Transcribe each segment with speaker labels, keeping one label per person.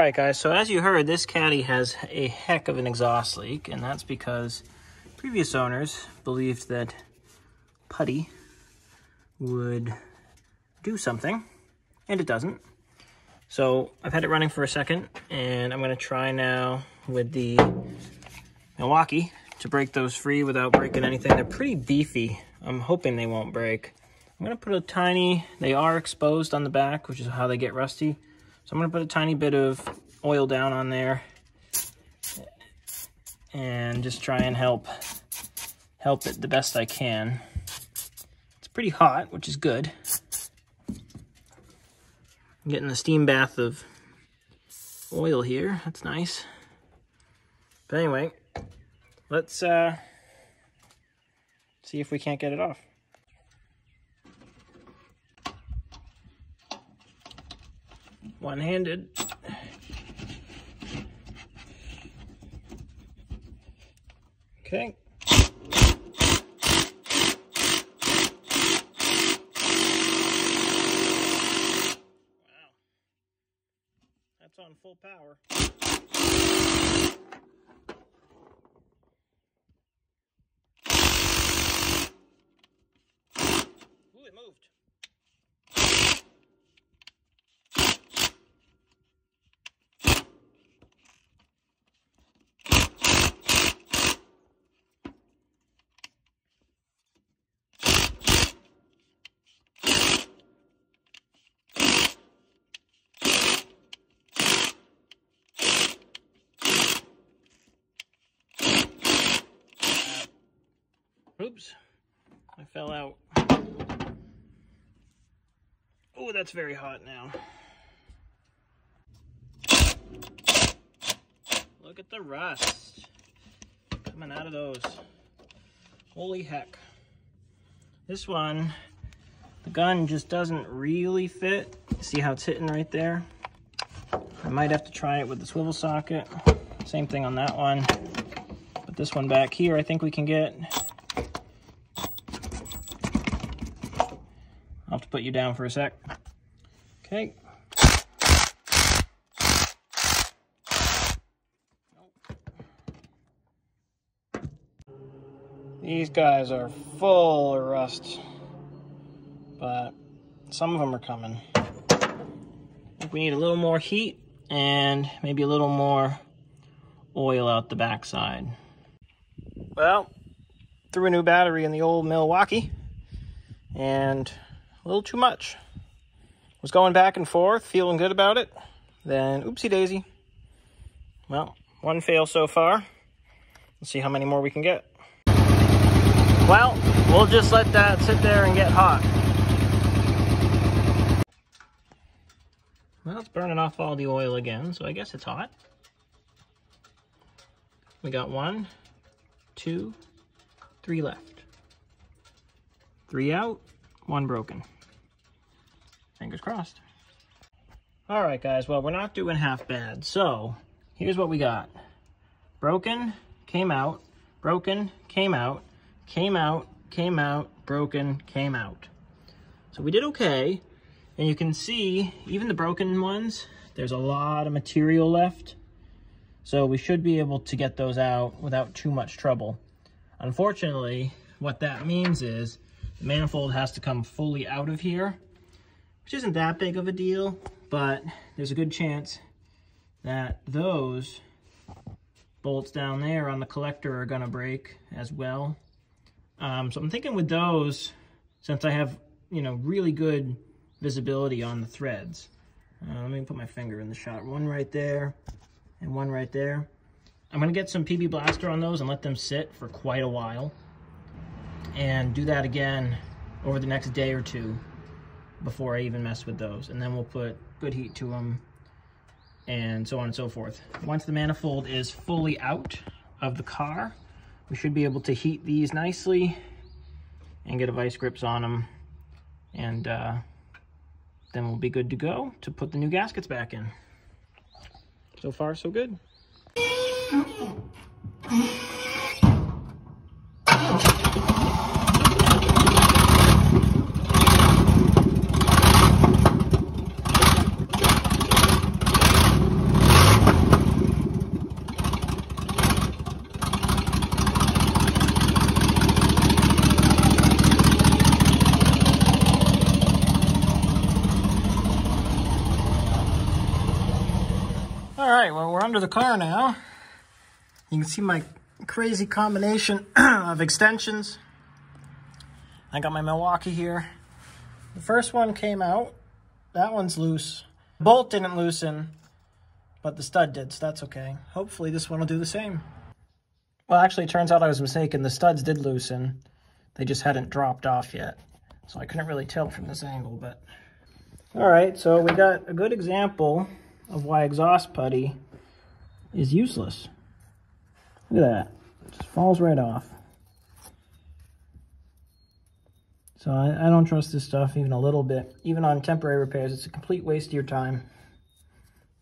Speaker 1: Alright guys, so as you heard, this Caddy has a heck of an exhaust leak, and that's because previous owners believed that putty would do something, and it doesn't. So I've had it running for a second, and I'm going to try now with the Milwaukee to break those free without breaking anything. They're pretty beefy. I'm hoping they won't break. I'm going to put a tiny, they are exposed on the back, which is how they get rusty. So I'm going to put a tiny bit of oil down on there and just try and help it the best I can. It's pretty hot, which is good. I'm getting a steam bath of oil here. That's nice. But anyway, let's see if we can't get it off. One-handed. Okay. Wow. That's on full power. Ooh, it moved. Oops, I fell out. Oh, that's very hot now. Look at the rust coming out of those. Holy heck. This one, the gun just doesn't really fit. See how it's hitting right there? I might have to try it with the swivel socket. Same thing on that one. But this one back here, I think we can get. I'll have to put you down for a sec. Okay. These guys are full of rust, but some of them are coming. I think we need a little more heat and maybe a little more oil out the backside. Well, threw a new battery in the old Milwaukee, and a little too much. Was going back and forth, feeling good about it. Then, oopsie daisy. Well, one fail so far. Let's see how many more we can get. Well, we'll just let that sit there and get hot. Well, it's burning off all the oil again, so I guess it's hot. We got 1, 2, 3 left. 3 out, 1 broken. Fingers crossed. All right, guys, well, we're not doing half bad. So here's what we got. Broken, came out, broken, came out, came out, came out, broken, came out. So we did okay. And you can see, even the broken ones, there's a lot of material left. So we should be able to get those out without too much trouble. Unfortunately, what that means is the manifold has to come fully out of here, which isn't that big of a deal, but there's a good chance that those bolts down there on the collector are gonna break as well. So I'm thinking with those, since I have, really good visibility on the threads. Let me put my finger in the shot. One right there and one right there. I'm gonna get some PB Blaster on those and let them sit for quite a while, and do that again over the next day or two before I even mess with those. And then we'll put good heat to them and so on and so forth. Once the manifold is fully out of the car, we should be able to heat these nicely and get a vice grips on them. And then we'll be good to go to put the new gaskets back in. So far, so good. right, well, we're under the car now. You can see my crazy combination of extensions. I got my Milwaukee here. The first one came out. That one's loose. Bolt didn't loosen, but the stud did, so that's okay. Hopefully this one will do the same. Well, actually, it turns out I was mistaken. The studs did loosen. They just hadn't dropped off yet. So I couldn't really tell from this angle, but... All right, so we got a good example of why exhaust putty is useless. Look at that. It just falls right off. So I don't trust this stuff even a little bit. Even on temporary repairs, it's a complete waste of your time.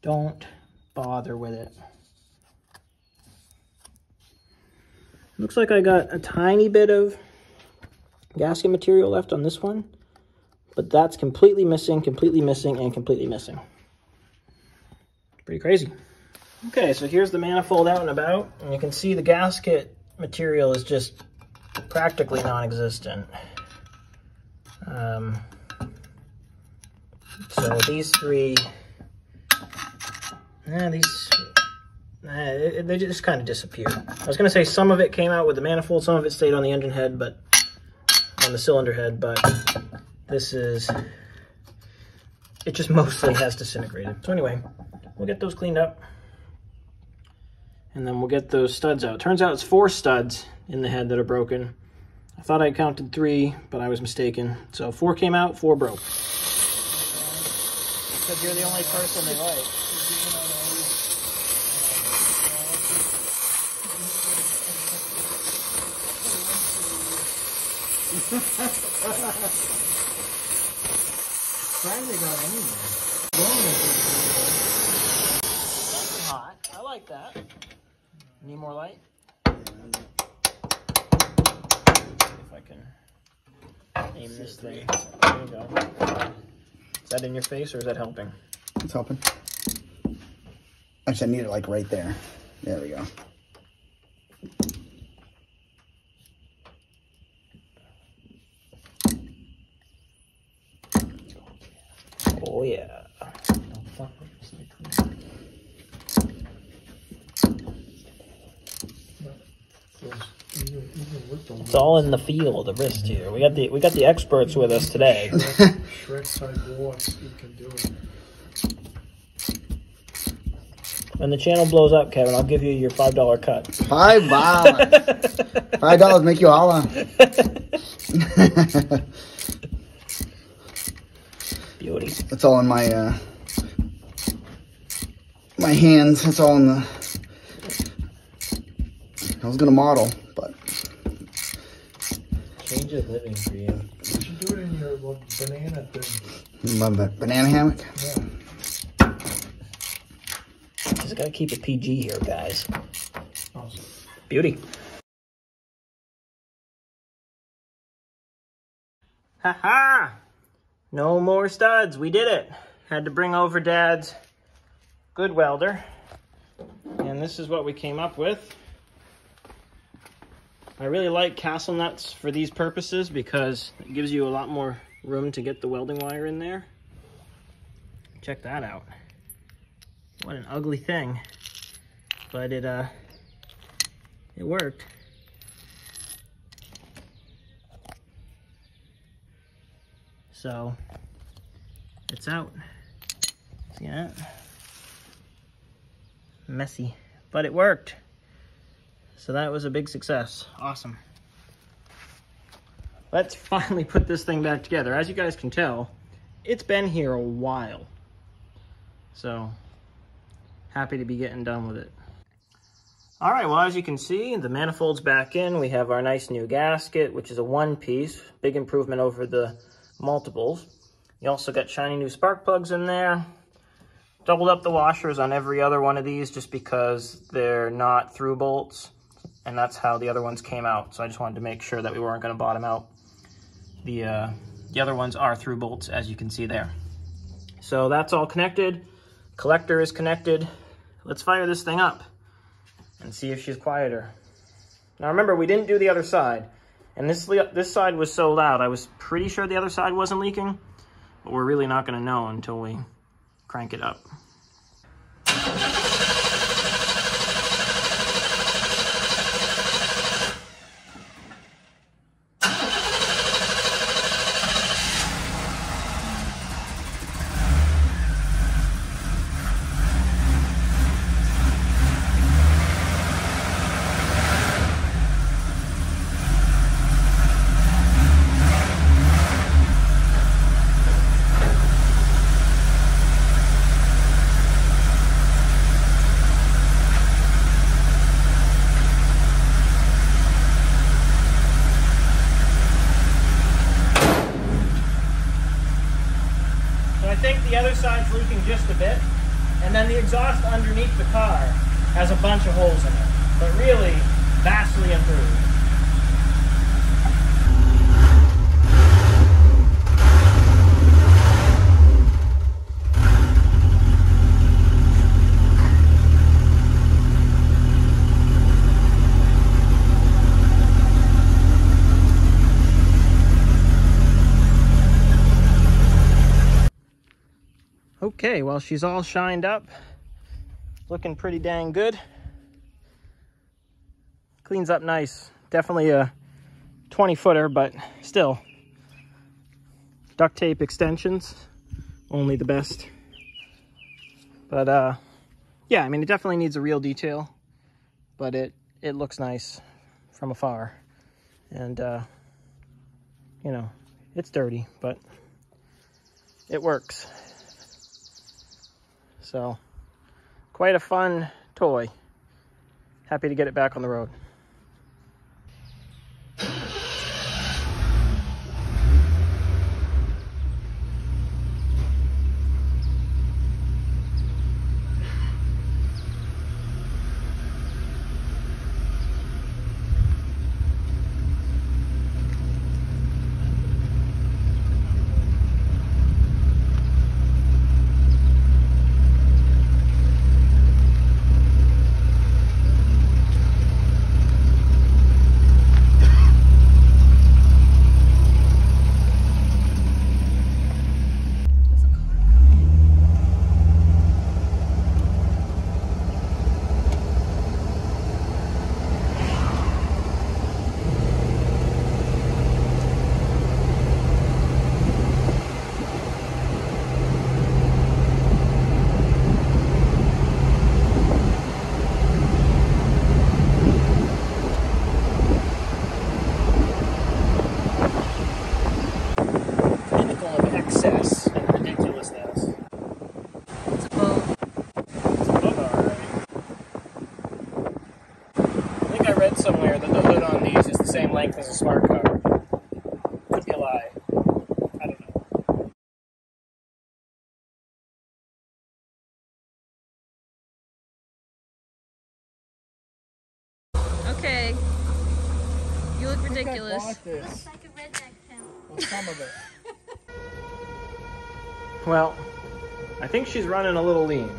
Speaker 1: Don't bother with it. Looks like I got a tiny bit of gasket material left on this one, but that's completely missing, and completely missing. Pretty crazy. Okay, so here's the manifold out and about, and you can see the gasket material is just practically non-existent. So these three, they just kind of disappeared. I was going to say some of it came out with the manifold, some of it stayed on the engine head, but on the cylinder head, but this is, it just mostly has disintegrated. So anyway, we'll get those cleaned up, and then we'll get those studs out. Turns out it's 4 studs in the head that are broken. I thought I counted 3, but I was mistaken. So 4 came out, 4 broke. Because you're the only person they like. Finally got anywhere. That's hot. I like that. Need more light? If I can aim this thing. There you go. Is that in your face or is that helping?
Speaker 2: It's helping. Actually, I need it like right there. There we go.
Speaker 1: Oh yeah. It's all in the feel, the wrist here. We got the experts with us today. When the channel blows up, Kevin, I'll give you your $5 cut.
Speaker 2: $5. $5 make you holla.
Speaker 1: Beauty.
Speaker 2: That's all in my my hands. That's all in the. I was gonna model, but
Speaker 1: change of living for you.
Speaker 3: You should do it in your banana thing.
Speaker 2: My banana hammock.
Speaker 3: Yeah.
Speaker 1: Just gotta keep it PG here, guys.
Speaker 3: Awesome.
Speaker 1: Beauty. Haha! No more studs. We did it. Had to bring over Dad's good welder. And this is what we came up with. I really like castle nuts for these purposes because it gives you a lot more room to get the welding wire in there. Check that out. What an ugly thing. But it worked. So it's out. See that? Messy, but it worked. So that was a big success. Awesome. Let's finally put this thing back together. As you guys can tell, it's been here a while. So happy to be getting done with it. All right, well, as you can see, the manifold's back in. We have our nice new gasket, which is a 1-piece. Big improvement over the multiples. You also got shiny new spark plugs in there. Doubled up the washers on every other one of these just because they're not through bolts, and that's how the other ones came out. So I just wanted to make sure that we weren't going to bottom out. The other ones are through bolts, as you can see there. So that's all connected. Collector is connected. Let's fire this thing up and see if she's quieter. Now remember, we didn't do the other side. And this side was so loud, I was pretty sure the other side wasn't leaking, but we're really not going to know until we crank it up. just a bit. And then the exhaust underneath the car has a bunch of holes in it, but really vastly improved. Okay, well, she's all shined up, looking pretty dang good. Cleans up nice. Definitely a 20-footer, but still. Duct tape extensions, only the best. But yeah, I mean, it definitely needs a real detail, but it looks nice from afar. And you know, it's dirty, but it works. So, quite a fun toy. Happy to get it back on the road. Somewhere that the hood on these is the same length as a smart car. Could be a lie. I don't know.
Speaker 4: Okay. You look ridiculous.
Speaker 3: Looks
Speaker 4: like a redneck town.
Speaker 3: well, some of it.
Speaker 1: Well, I think she's running a little lean,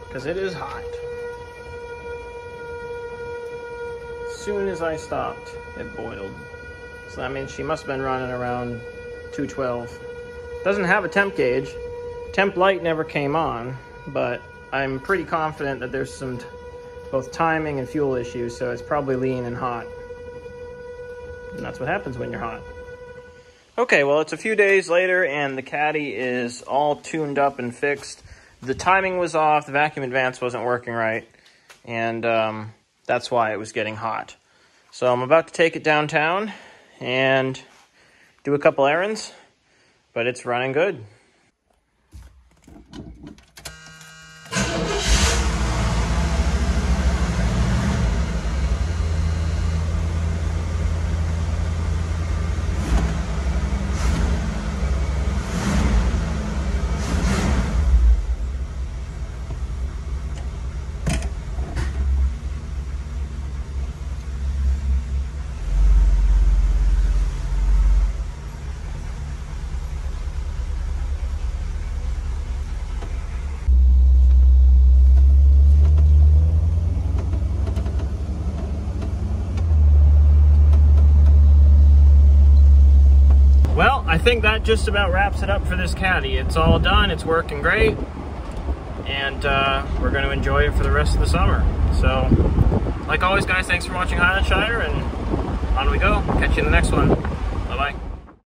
Speaker 1: because it is hot. As soon as I stopped, it boiled. So that means she must have been running around 212. Doesn't have a temp gauge. Temp light never came on, but I'm pretty confident that there's some both timing and fuel issues, so it's probably lean and hot. And that's what happens when you're hot. Okay, well, it's a few days later, and the Caddy is all tuned up and fixed. The timing was off, the vacuum advance wasn't working right, and that's why it was getting hot. So I'm about to take it downtown and do a couple errands, but it's running good. Well, I think that just about wraps it up for this Caddy. It's all done, it's working great, and we're going to enjoy it for the rest of the summer. So, like always, guys, thanks for watching HylandShire, and on we go. Catch you in the next one. Bye-bye.